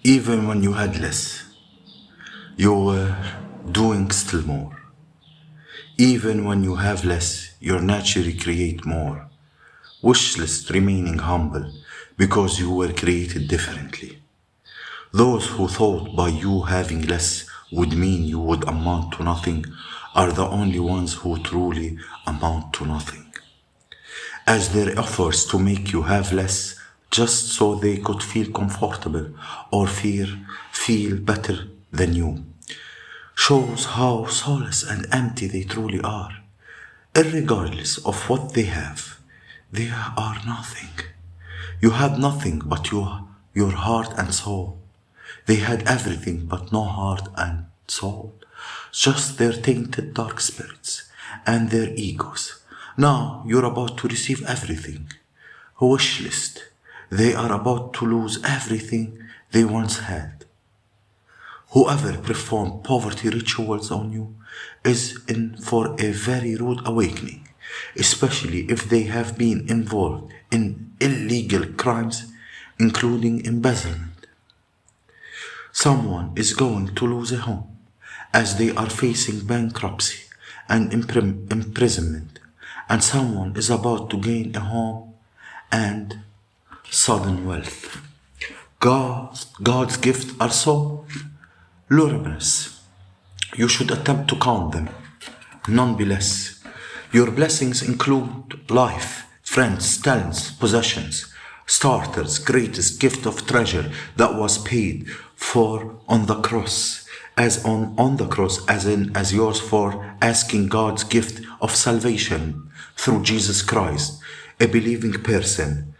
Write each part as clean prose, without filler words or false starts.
Even when you had less, you were doing still more. Even when you have less, you naturally create more. Wish list remaining humble because you were created differently. Those who thought by you having less would mean you would amount to nothing are the only ones who truly amount to nothing. As their efforts to make you have less just so they could feel comfortable or feel better than you shows how soulless and empty they truly are. Irregardless of what they have, they are nothing. You had nothing but your heart and soul. They had everything but no heart and soul. Just their tainted dark spirits and their egos. Now you're about to receive everything. A wish list. They are about to lose everything they once had. Whoever performed poverty rituals on you is in for a very rude awakening, especially if they have been involved in illegal crimes, including embezzlement. Someone is going to lose a home as they are facing bankruptcy and imprisonment, and someone is about to gain a home and sudden wealth. God's gifts are so luminous. You should attempt to count them, none be less. Your blessings include life, friends, talents, possessions, starters, greatest gift of treasure that was paid for on the cross, on the cross, as yours for asking God's gift of salvation through Jesus Christ. A believing person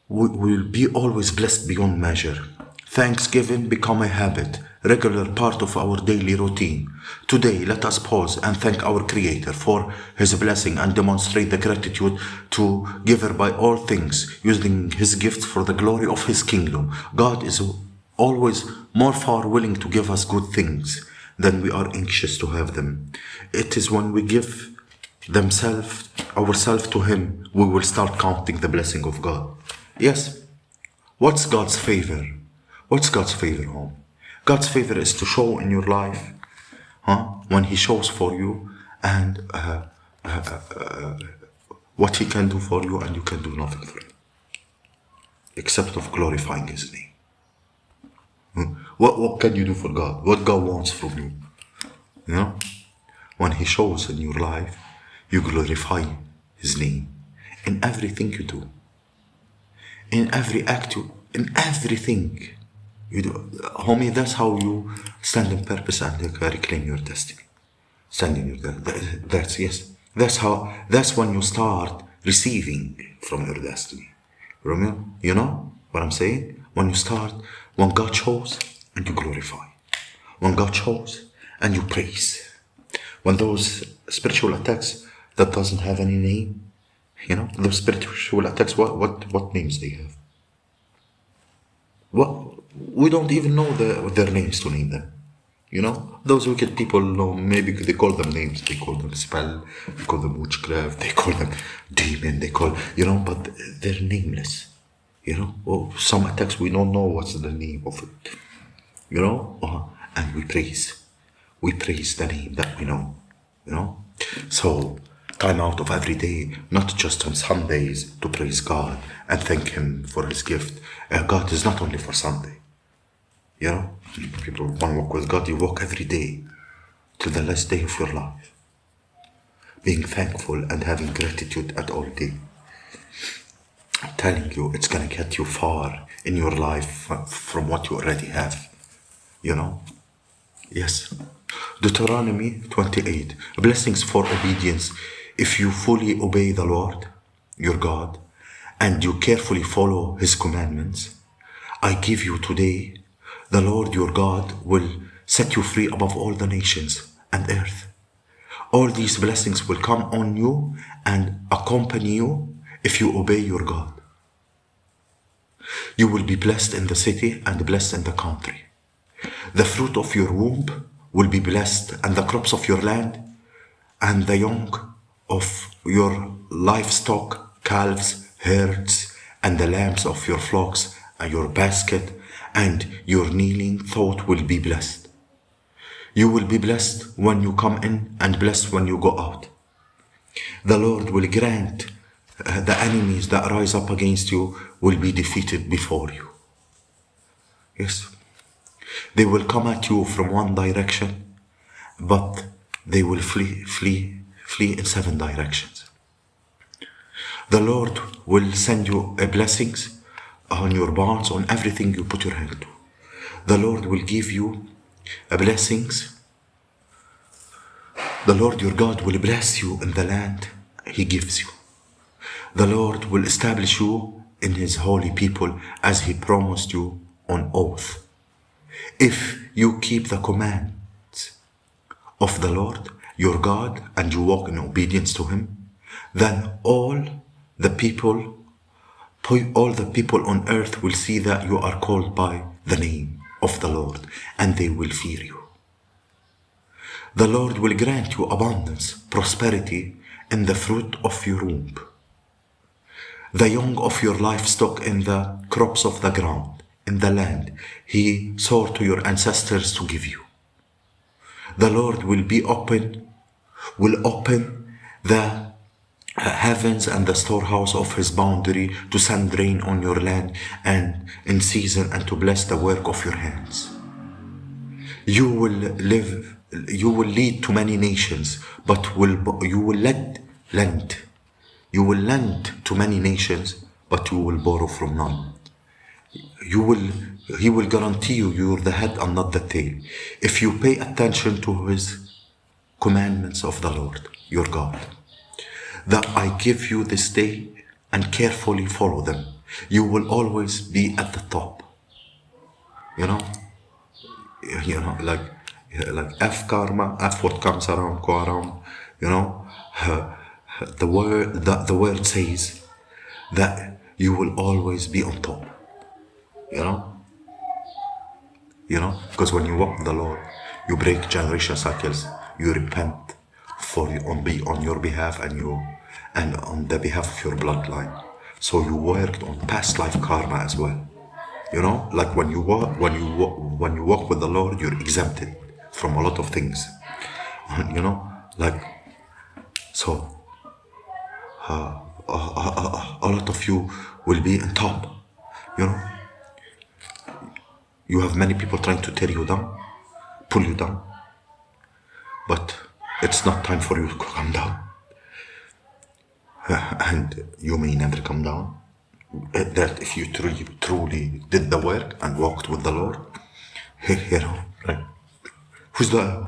will be always blessed beyond measure. Thanksgiving become a habit, regular part of our daily routine. Today, let us pause and thank our Creator for His blessing and demonstrate the gratitude to Giver by all things, using His gifts for the glory of His kingdom. God is always more far willing to give us good things than we are anxious to have them. It is when we give ourselves to Him, we will start counting the blessing of God. Yes. What's God's favor? What's God's favor, home? God's favor is to show in your life, when He shows for you and what He can do for you, and you can do nothing for Him except of glorifying His name. What can you do for God? What God wants from you? You know, when He shows in your life, you glorify His name in everything you do, in every act, in everything you do. Homie, that's how you stand in purpose and reclaim your destiny. Stand in your that's when you start receiving from your destiny. Romeo, you know what I'm saying? When God shows and you glorify. When God shows and you praise. When those spiritual attacks that doesn't have any name, those spiritual attacks, what names they have? We don't even know their names to name them. Those wicked people know, maybe they call them names, they call them spell, they call them witchcraft, they call them demon, but they're nameless. Or some attacks we don't know what's the name of it. And we praise the name that we know. So time out of every day, not just on Sundays, to praise God and thank Him for His gift. God is not only for Sunday. People want to walk with God, you walk every day till the last day of your life, being thankful and having gratitude at all day. I'm telling you, it's gonna get you far in your life from what you already have. Yes. Deuteronomy 28, blessings for obedience. If you fully obey the Lord, your God, and you carefully follow His commandments, I give you today, the Lord your God will set you free above all the nations and earth. All these blessings will come on you and accompany you if you obey your God. You will be blessed in the city and blessed in the country. The fruit of your womb will be blessed, and the crops of your land, and the young of your livestock, calves, herds, and the lambs of your flocks, your basket, and your kneeling thought will be blessed. You will be blessed when you come in and blessed when you go out. The Lord will grant the enemies that rise up against you will be defeated before you. Yes. They will come at you from one direction, but they will flee in 7 directions. The Lord will send you blessings on your barns, on everything you put your hand to. The Lord will give you blessings. The Lord your God will bless you in the land He gives you. The Lord will establish you in His holy people as He promised you on oath. If you keep the commands of the Lord your God and you walk in obedience to Him, then all the people on earth will see that you are called by the name of the Lord, and they will fear you. The Lord will grant you abundance, prosperity in the fruit of your womb, the young of your livestock in the crops of the ground, in the land He swore to your ancestors to give you. The Lord will open the heavens and the storehouse of His boundary to send rain on your land and in season, and to bless the work of your hands. You will lead to many nations, but you will lend. You will lend to many nations, but you will borrow from none. He will guarantee you're the head and not the tail. If you pay attention to His commandments of the Lord, your God, that I give you this day, and carefully follow them, you will always be at the top. You know, like F karma, F what comes around, go around. You know, the word says that you will always be on top. Because when you walk with the Lord, you break generation cycles. You repent on your behalf and on the behalf of your bloodline. So you worked on past life karma as well. Like when you walk with the Lord, you're exempted from a lot of things. So a lot of you will be on top. You have many people trying to tear you down, pull you down, but it's not time for you to come down. And you may never come down. That if you truly did the work and walked with the Lord, right? Who's the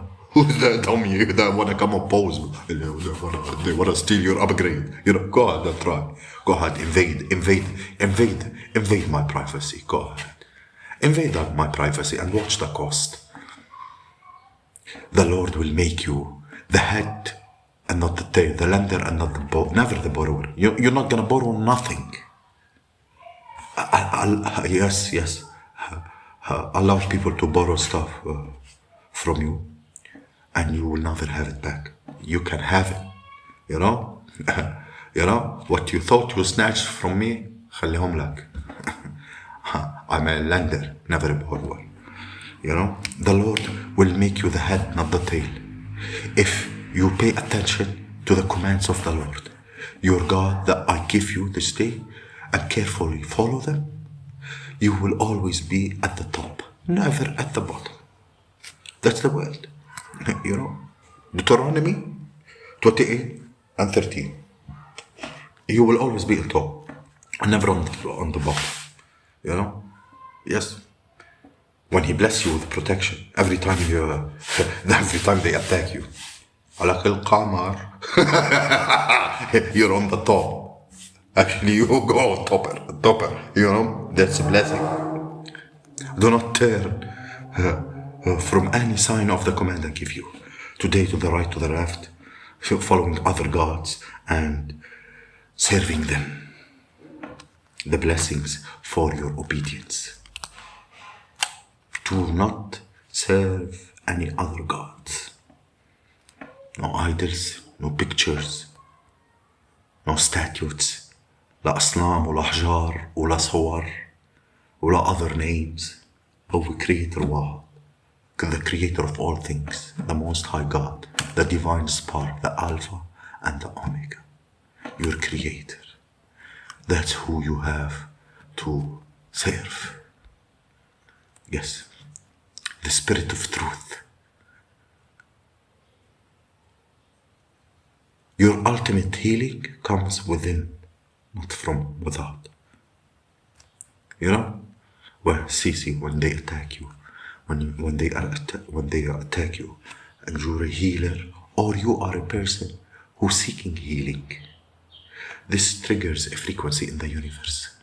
dummy that wanna come oppose? They wanna steal your upgrade. Go ahead and try. Go ahead, invade my privacy. Go ahead. Invade my privacy and watch the cost. The Lord will make you the head and not the tail, the lender and not the never the borrower. You're not gonna borrow nothing. Yes. Allow people to borrow stuff from you, and you will never have it back. You can have it. What you thought you snatched from me, خليهم لك. I'm a lender, never a borrower. The Lord will make you the head, not the tail. If you pay attention to the commands of the Lord, your God, that I give you this day, and carefully follow them, you will always be at the top, never at the bottom. That's the word. Deuteronomy 28 and 13. You will always be at top, and never on the bottom. Yes. When He bless you with protection, every time they attack you, على كل قمر, you're on the top. Actually, you go topper. That's a blessing. Do not turn from any sign of the command I give you today, to the right, to the left, following other gods and serving them. The blessings for your obedience. Do not serve any other gods. No idols, no pictures, no statues, لا أصنام ولا أحجار ولا صور ولا other names. هو creator واحد, the creator of all things, the most high God, the divine spark, the alpha and the omega, your creator. That's who you have to serve. Yes, the spirit of truth. Your ultimate healing comes within, not from without. You know, well, see, when they attack you, when they attack you, and you're a healer or you are a person who's seeking healing, this triggers a frequency in the universe.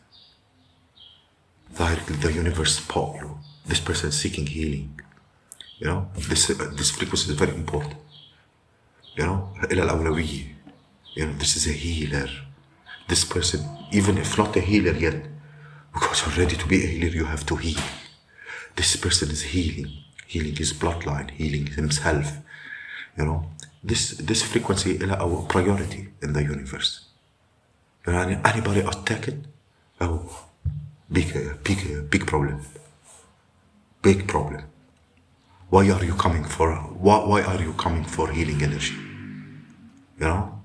The universe pop you. This person is seeking healing. You know, this frequency is very important. You know, إلى الأولوية. You know, this is a healer. This person, even if not a healer yet, because you're ready to be a healer, you have to heal. This person is healing his bloodline, healing himself. You know, this frequency is our priority in the universe. You know, anybody attacked, oh, big problem. Big problem. Why are you coming for healing energy? You know?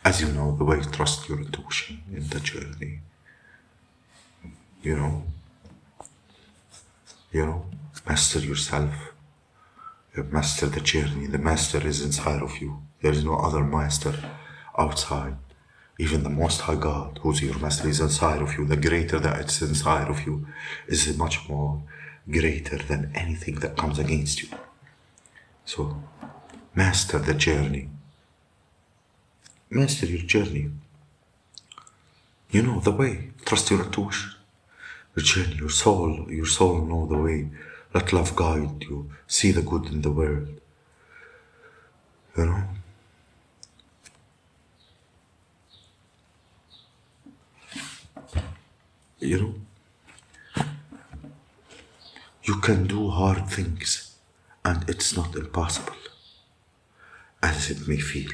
As you know, the way you trust your intuition in the journey. You know, master yourself. Master the journey. The master is inside of you. There is no other master outside. Even the Most High God, who's your master, is inside of you. The greater that it's inside of you is much more greater than anything that comes against you. So, master the journey. Master your journey. You know the way. Trust your intuition. Your journey, your soul know the way. Let love guide you. See the good in the world. You know? You know? You can do hard things, and it's not impossible, as it may feel.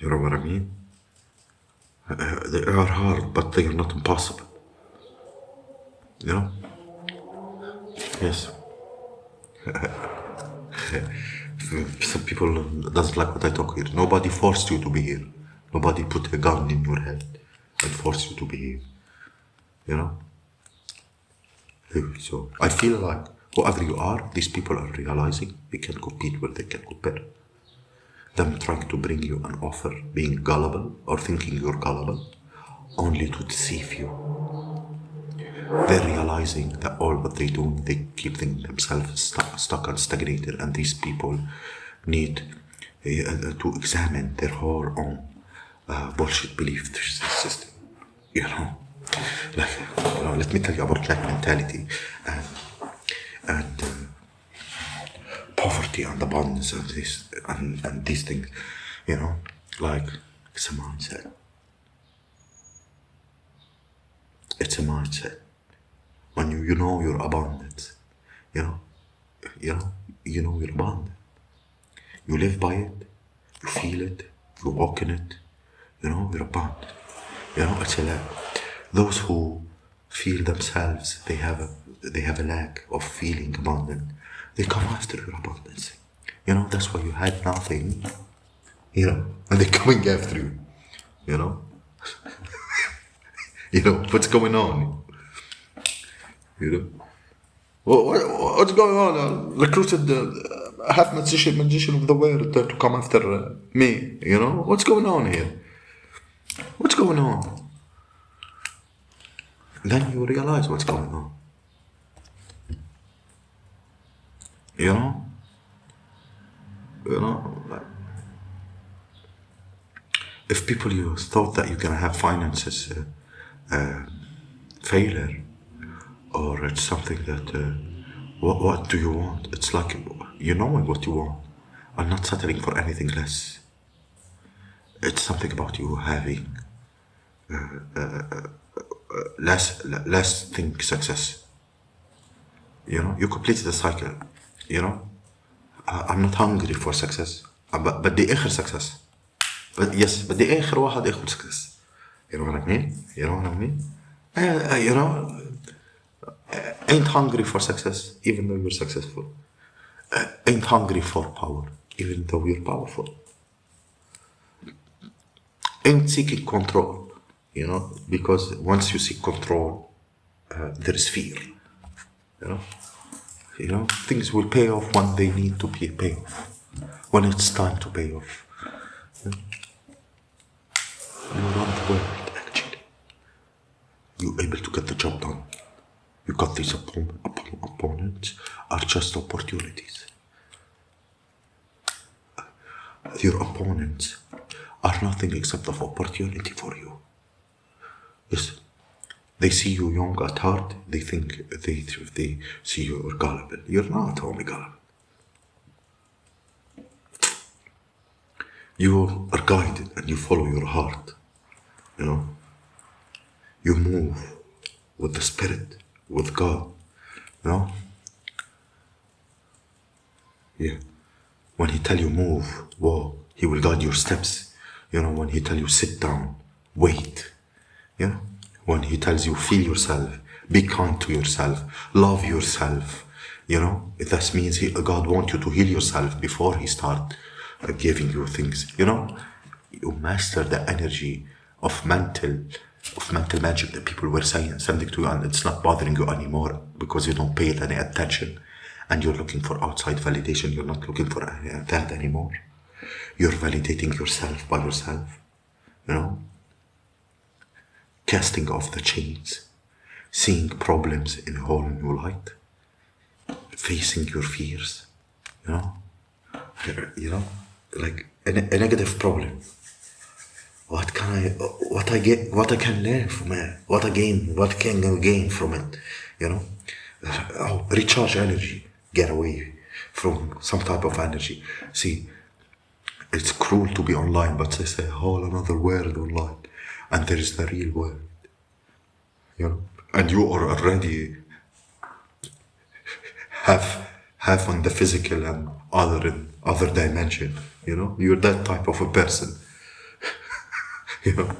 You know what I mean? They are hard, but they are not impossible. You know? Yes. Some people doesn't like what I talk here. Nobody forced you to be here. Nobody put a gun in your head and forced you to be here. You know? So I feel like whoever you are, these people are realizing they can compete where they can compare. Them trying to bring you an offer, being gullible or thinking you're gullible, only to deceive you. They're realizing that all what they do, they keep themselves stuck and stagnated, and these people need to examine their whole own bullshit belief system. You know, like, you know, let me tell you about black mentality and poverty and abundance and this and these things. You know, like it's a mindset. It's a mindset. When you know your abundance, you know you're abundant. You live by it, you feel it, you walk in it, you know, you're abundant. You know, it's a lack. Those who feel themselves they have a lack of feeling abundant, they come after your abundance. You know, that's why you had nothing, you know, and they're coming after you, you know. You know, what's going on? You know, what's going on? I recruited half magician of the world to come after me. You know, what's going on here? What's going on? Then you realize what's going on. You know, like, if people you thought that you're gonna have finances failure, or it's something that what do you want? It's like you knowing what you want and not settling for anything less. It's something about you having less think success. You know, you completed the cycle. You know, I'm not hungry for success, but بدي آخر success. But yes, بدي آخر واحد ياخد success. You know what I mean? You know what I mean? You know, ain't hungry for success, even though you're successful. Ain't hungry for power, even though you're powerful. Ain't seeking control, you know, because once you seek control, there is fear. You know, things will pay off when they need to pay off. When it's time to pay off. You run the world, actually. You're able to get the job done. You got these opponents are just opportunities. Your opponents are nothing except of opportunity for you. Yes. They see you young at heart, they think they see you are gullible. You're not, homie, gullible. You are guided and you follow your heart. You know? You move with the Spirit, with God. You know? Yeah. When He tell you move, whoa, He will guide your steps. You know, when He tell you sit down, wait. You know? When He tells you feel yourself, be kind to yourself, love yourself. You know, that means God wants you to heal yourself before He start giving you things. You know, you master the energy of mental magic that people were saying, sending to you, and it's not bothering you anymore because you don't pay it any attention, and you're looking for outside validation. You're not looking for that anymore. You're validating yourself by yourself. You know, casting off the chains, seeing problems in a whole new light, facing your fears. You know, like a negative problem. What I can learn from it? What can I gain from it? You know, recharge energy, get away from some type of energy. See, it's cruel to be online, but there's a whole another world online, and there is the real world. You know, and you are already have on the physical and other dimension. You know, you're that type of a person. You know,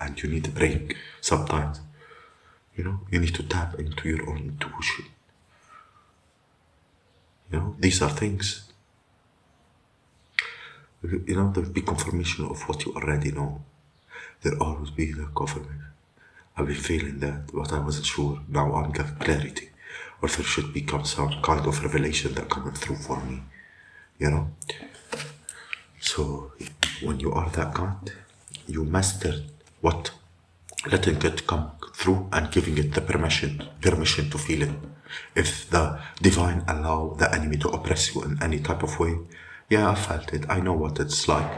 and you need a break sometimes. You know, you need to tap into your own intuition. You know, these are things. You know, there'll be confirmation of what you already know. There'll always be the confirmation. I've been feeling that, but I wasn't sure. Now I'm getting clarity. Or there should become some kind of revelation that coming through for me. You know? So when you are that kind, you master what? Letting it come through and giving it the permission to feel it. If the divine allow the enemy to oppress you in any type of way, yeah, I felt it. I know what it's like.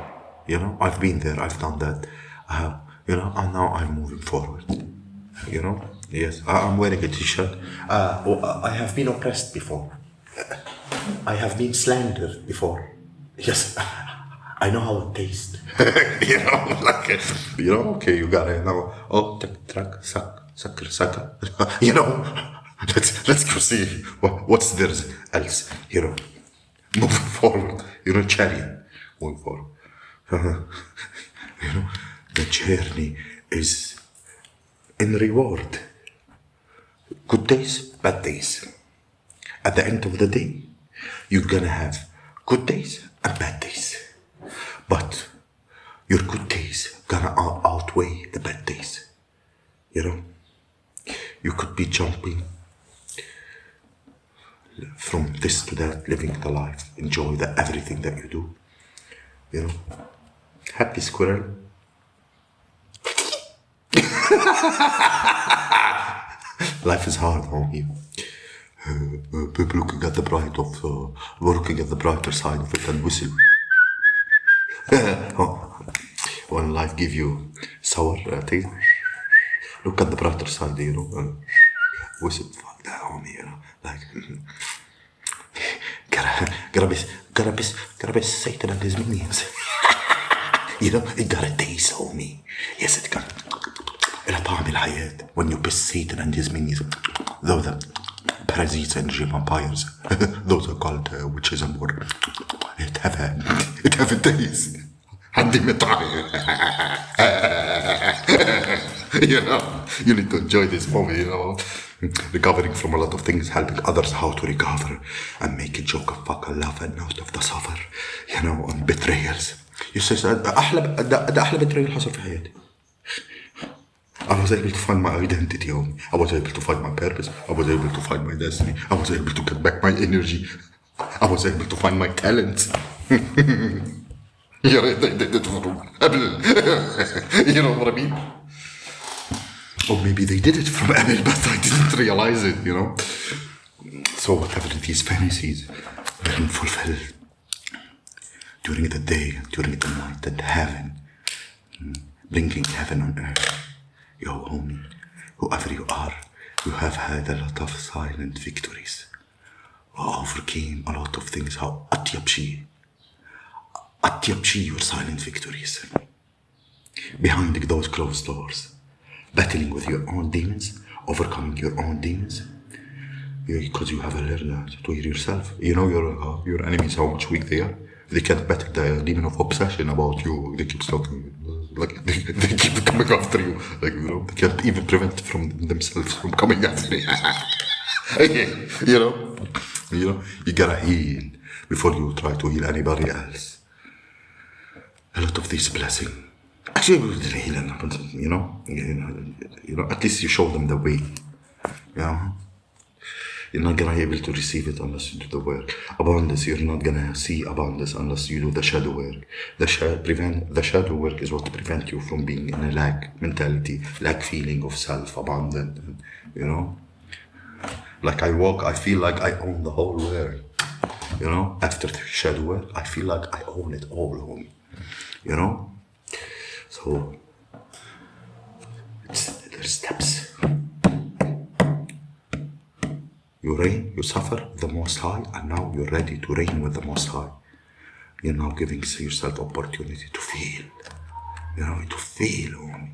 You know, I've been there. I've done that. You know, and now I'm moving forward. You know, yes, I'm wearing a t-shirt. I have been oppressed before. I have been slandered before. Yes, I know how it tastes. You know, like, you know, okay, you got it. Now, oh, truck, suck. You know, let's proceed. What's there else? You know, moving forward. You know, chariot, moving forward. You know, the journey is in reward. Good days, bad days. At the end of the day, you're gonna have good days and bad days. But your good days gonna outweigh the bad days. You know? You could be jumping from this to that, living the life, enjoy everything that you do. You know? Happy squirrel. Life is hard on you. People looking at the working at the brighter side of it and whistle. When life give you sour taste, look at the brighter side, you know. Whistle, fuck that, homie, you know. Like, gotta be Satan and his minions. You know, it got a taste, homie. Yes, it got. إلى طعم الحياة. When you piss Satan and his minions, those are parasites and vampires. Those are called witches and water. It have a taste. عندي مطعم. You know, you need to enjoy this moment, you know. Recovering from a lot of things, helping others how to recover, and make a joke of fuck love and out of the suffer, you know, on betrayals. You say ده أحلى betrayal حصل في حياتي. I was able to find my identity. I was able to find my purpose. I was able to find my destiny. I was able to get back my energy. I was able to find my talents. You know, they did it from قبل. You know what I mean? Or maybe they did it from قبل, but I didn't realize it, you know? So whatever these fantasies were fulfilled during the day, during the night, and heaven, bringing heaven on earth. Yo, homie, whoever you are, you have had a lot of silent victories. You overcame a lot of things. How أطيب شيء your silent victories. Behind those closed doors, battling with your own demons, overcoming your own demons. Because you have learned to hear yourself. You know your enemies, how much weak they are. They can't battle the demon of obsession about you. They keep talking, like they keep coming after you. Like, you know, they can't even prevent from themselves from coming after you. You know, you gotta heal before you try to heal anybody else. A lot of this blessing. Actually, we didn't heal enough, you know, at least you show them the way. You know. You're not gonna be able to receive it unless you do the work. Abundance, you're not gonna see abundance unless you do the shadow work. The shadow work is what prevents you from being in a lack mentality, lack feeling of self-abundant. You know, like I walk, I feel like I own the whole world. You know, after the shadow work, I feel like I own it all, homie. You know, so there's steps. You reign, you suffer the Most High, and now you're ready to reign with the Most High. You're now giving yourself opportunity to feel, you know, to feel, homie.